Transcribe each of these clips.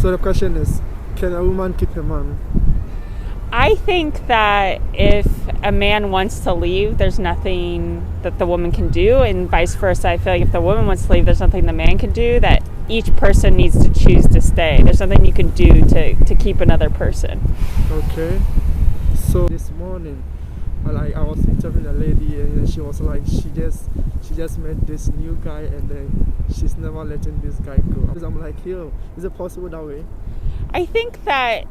So the question is, can a woman keep a man? I think that if a man wants to leave, there's nothing that the woman can do, and vice versa. I feel like if the woman wants to leave, there's nothing the man can do, that each person needs to choose to stay. There's nothing you can do to keep another person. Okay. So this morning, I was interviewing a lady, and she was like, she just met this new guy, and then she's never letting this guy go. Because I'm like, yo, is it possible that way? I think that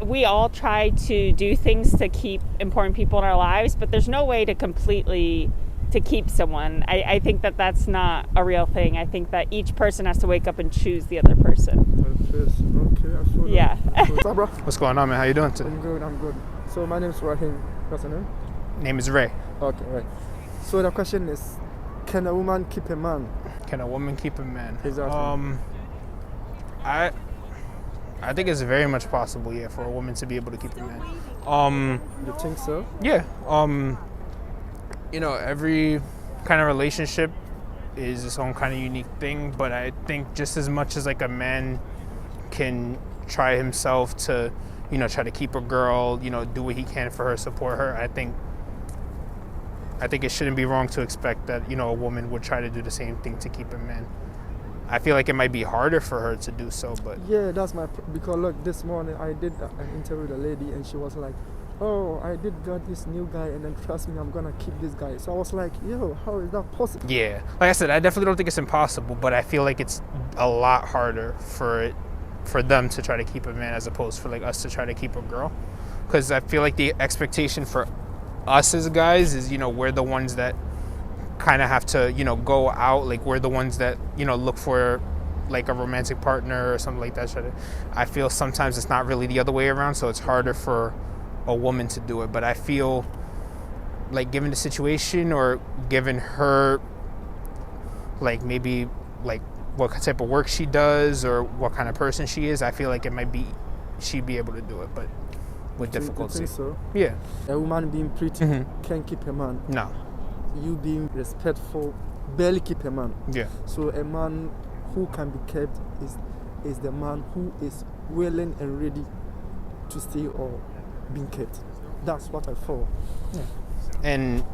we all try to do things to keep important people in our lives, but there's no way to completely to keep someone. I think that that's not a real thing. I think that each person has to wake up and choose the other person. Okay, I feel Yeah. What's up, bro? What's going on, man? How you doing today? I'm good. So my name's Rahim. What's your name? Name is Ray. Okay, right. So the question is, can a woman keep a man? Can a woman keep a man? Exactly. I think it's very much possible, yeah, for a woman to be able to keep a man. You think so? Yeah. Every kind of relationship is its own kind of unique thing, but I think just as much as like a man can try himself to, try to keep a girl, do what he can for her, support her, I think it shouldn't be wrong to expect that, a woman would try to do the same thing to keep a man. I feel like it might be harder for her to do so, but... Yeah, that's because look, this morning I did an interview with a lady, and she was like, oh, I did got this new guy, and then trust me, I'm gonna keep this guy. So I was like, yo, how is that possible? Yeah, like I said, I definitely don't think it's impossible, but I feel like it's a lot harder for them to try to keep a man as opposed for like us to try to keep a girl. Because I feel like the expectation for us as guys is, we're the ones that kind of have to, go out, like we're the ones that, look for like a romantic partner or something like that. I feel sometimes it's not really the other way around, so it's harder for a woman to do it. But I feel like given the situation or given her, like maybe like what type of work she does or what kind of person she is, I feel like she'd be able to do it, but with difficulty. You think so? Yeah. A woman being pretty can't keep a man. No. You being respectful barely keep a man. Yeah. So a man who can be kept is the man who is willing and ready to stay or being kept. That's what I feel. Yeah. And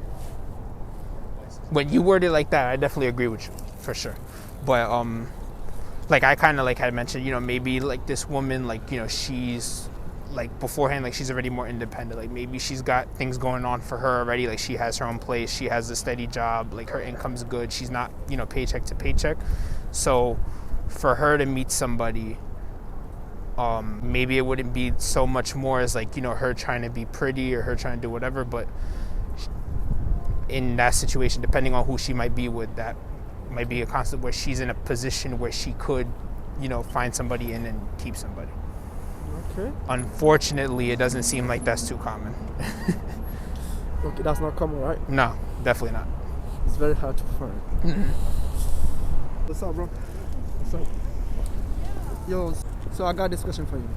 when you word it like that, I definitely agree with you for sure. But like I kind of like had mentioned, maybe like this woman, like she's like beforehand, like she's already more independent. Like maybe she's got things going on for her already. Like she has her own place, she has a steady job, like her income's good. She's not, paycheck to paycheck. So for her to meet somebody, maybe it wouldn't be so much more as like, her trying to be pretty or her trying to do whatever. But in that situation, depending on who she might be with, that might be a constant where she's in a position where she could, find somebody and then keep somebody. Okay. Unfortunately, it doesn't seem like that's too common. Okay, that's not common, right? No, definitely not. It's very hard to find. What's up, bro? What's up? Yo, so I got this question for you.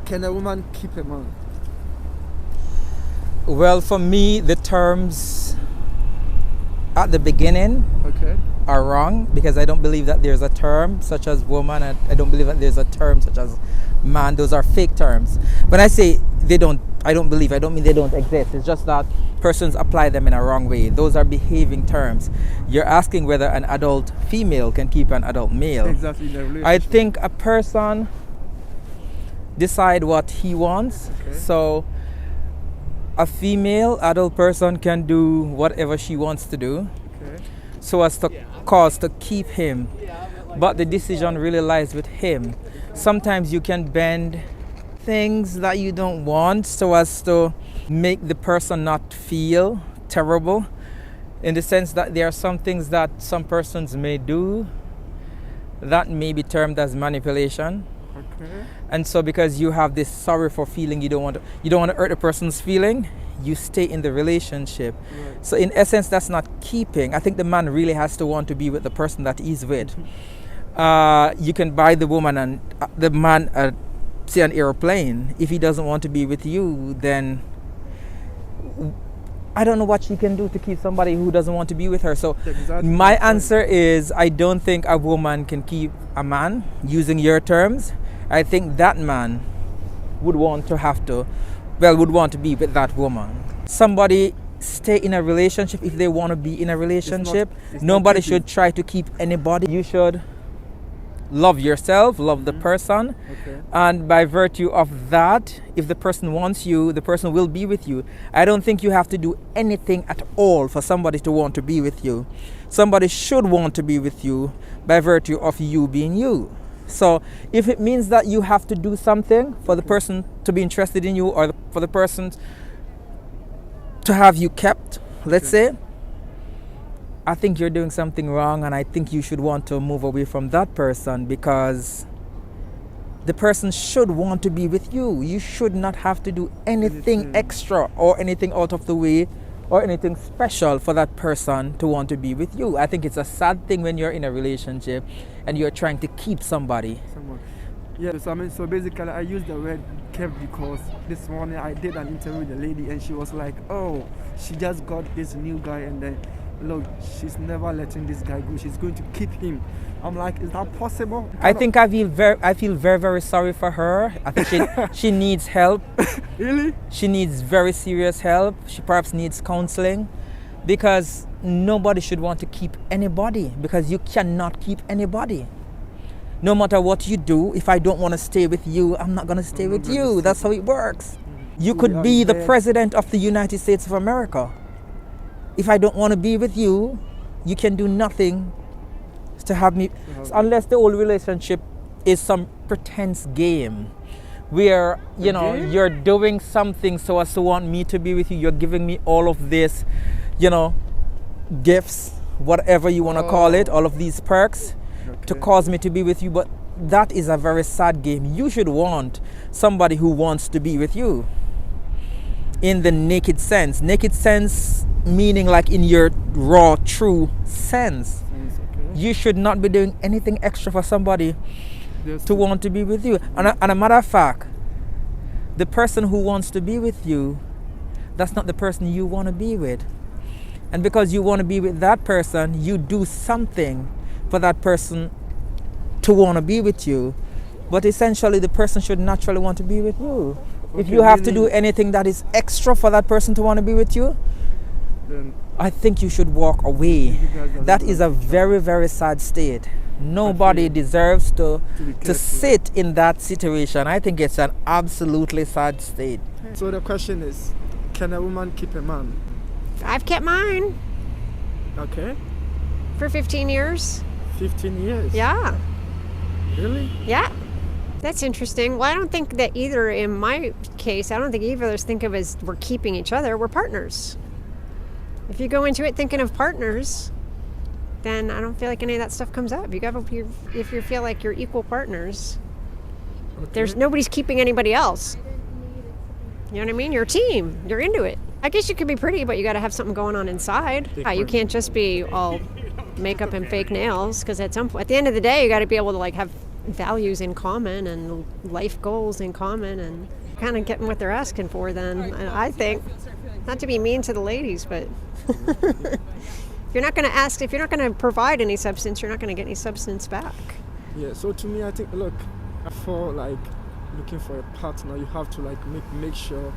Can a woman keep a man? Well, for me, the terms at the beginning are wrong, because I don't believe that there's a term such as woman. I don't believe that there's a term such as man. Those are fake terms. When I say I don't mean they don't exist. It's just that persons apply them in a wrong way. Those are behaving terms. You're asking whether an adult female can keep an adult male. Exactly. I think a person decide what he wants. Okay. So a female adult person can do whatever she wants to do, so as to keep him, but the decision really lies with him. Sometimes you can bend things that you don't want so as to make the person not feel terrible, in the sense that there are some things that some persons may do that may be termed as manipulation. Okay. And so because you have this sorrowful feeling, you don't want to hurt a person's feeling, you stay in the relationship. Right. So in essence, that's not keeping. I think the man really has to want to be with the person that he's with. You can buy the woman and the man say an airplane. If he doesn't want to be with you, then I don't know what she can do to keep somebody who doesn't want to be with her. So my answer is, I don't think a woman can keep a man, using your terms, I think that man would want to be with that woman. Somebody stay in a relationship if they want to be in a relationship. It's Nobody not should try to keep anybody. You should love yourself, love the person, Okay. and by virtue of that, if the person wants you, the person will be with you. I don't think you have to do anything at all for somebody to want to be with you. Somebody should want to be with you by virtue of you being you. So if it means that you have to do something for the person to be interested in you, or for the person to have you kept, let's say, I think you're doing something wrong, and I think you should want to move away from that person, because the person should want to be with you. You should not have to do anything extra or anything out of the way or anything special for that person to want to be with you. I think it's a sad thing when you're in a relationship and you're trying to keep somebody. Someone. Yeah, so basically I used the word kept because this morning I did an interview with a lady and she was like, oh, she just got this new guy and then look, she's never letting this guy go. She's going to keep him. I'm like, is that possible? I feel very, very sorry for her. I think she needs help. Really? She needs very serious help. She perhaps needs counseling, because nobody should want to keep anybody, because you cannot keep anybody. No matter what you do, if I don't want to stay with you, I'm not going to stay with you. That's how it works. You could be the president of the United States of America. If I don't want to be with you, you can do nothing to have me, unless the whole relationship is some pretense game where you're doing something so as to want me to be with you. You're giving me all of this, gifts, whatever you want to call it, all of these perks to cause me to be with you. But that is a very sad game. You should want somebody who wants to be with you in the naked sense meaning like in your raw, true sense. You should not be doing anything extra for somebody to want to be with you. And a matter of fact, the person who wants to be with you, that's not the person you want to be with. And because you want to be with that person, you do something for that person to want to be with you. But essentially, the person should naturally want to be with you. If you have to do anything that is extra for that person to want to be with you, Then I think you should walk away. That is a very, very sad state. Nobody deserves to sit in that situation. I think it's an absolutely sad state. So the question is, can a woman keep a man? I've kept mine Okay. for 15 years. 15 years? Yeah. Really? Yeah. That's interesting. Well, I don't think that either in my case, I don't think either of us think of as we're keeping each other. We're partners. If you go into it thinking of partners, then I don't feel like any of that stuff comes up. If you feel like you're equal partners, there's nobody's keeping anybody else. You know what I mean? You're a team. You're into it. I guess you could be pretty, but you got to have something going on inside. You can't just be all makeup and fake nails, because at the end of the day, you got to be able to like have values in common and life goals in common, and kind of getting what they're asking for. Then I think, not to be mean to the ladies, but if you're not going to provide any substance, you're not going to get any substance back. Yeah, so to me, I think, look, for like looking for a partner, you have to like make sure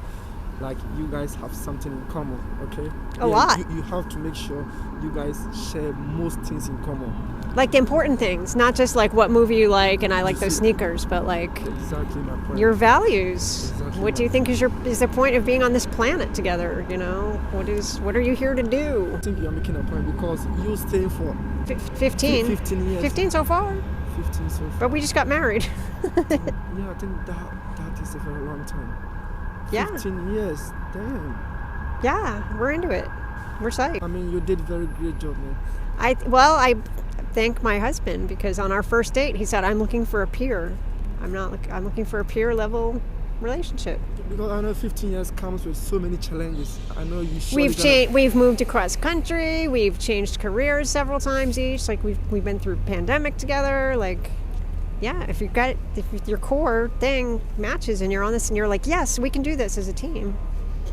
like you guys have something in common, okay? A lot. You have to make sure you guys share most things in common. Like the important things, not just like what movie you like and I like those sneakers, but like Exactly my point. your values. Exactly What do you think is the point of being on this planet together? What are you here to do? I think you're making a point because you staying for 15 years. 15 so far, 15 so far. but we just got married. Yeah, I think that is a very long time. Yeah. 15 years, damn. Yeah, we're into it. We're psyched. I mean, you did very great job, man. I thank my husband, because on our first date he said, I'm looking for a peer. I'm looking for a peer level relationship. Because I know 15 years comes with so many challenges. I know you should. We've moved across country. We've changed careers several times each. Like we've been through pandemic together. Like, yeah, if your core thing matches and you're on this and you're like, yes, we can do this as a team.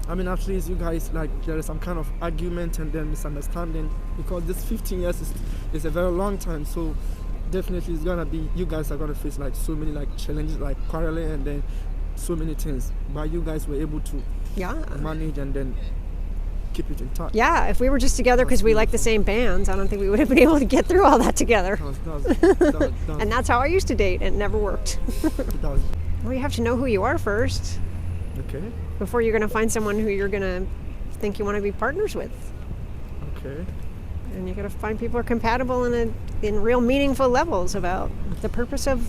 I mean, at least you guys, like, there is some kind of argument and then misunderstanding, because this 15 years is a very long time. So definitely it's gonna be, you guys are gonna face like so many like challenges, like quarreling and then so many things, but you guys were able to Yeah. manage and then keep it intact. Yeah, if we were just together because we like the same bands, I don't think we would have been able to get through all that together. And that's how I used to date. It never worked. Does. Well, you have to know who you are first Okay. before you're going to find someone who you're going to think you want to be partners with. Okay. And you got to find people who are compatible in real meaningful levels about the purpose of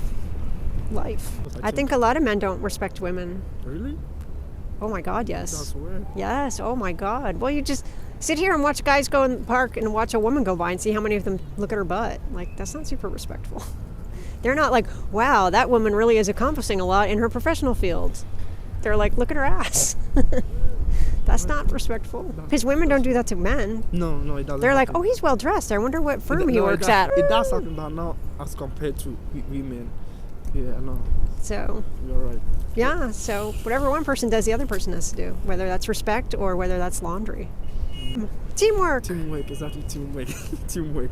life. I think a lot of men don't respect women. Really? Oh my God, yes. That's weird. Yes, oh my God. Well, you just sit here and watch guys go in the park and watch a woman go by and see how many of them look at her butt. Like, that's not super respectful. They're not like, wow, that woman really is accomplishing a lot in her professional field. They're like, look at her ass. That's not respectful. Because women don't do that to men. No, it doesn't. They're like, happen. oh, he's well dressed. I wonder what firm he No, works it at. It does happen, but not as compared to women. Yeah, I know. So, You're right. yeah, so whatever one person does, the other person has to do, whether that's respect or whether that's laundry. Teamwork. Teamwork, exactly, teamwork. Teamwork.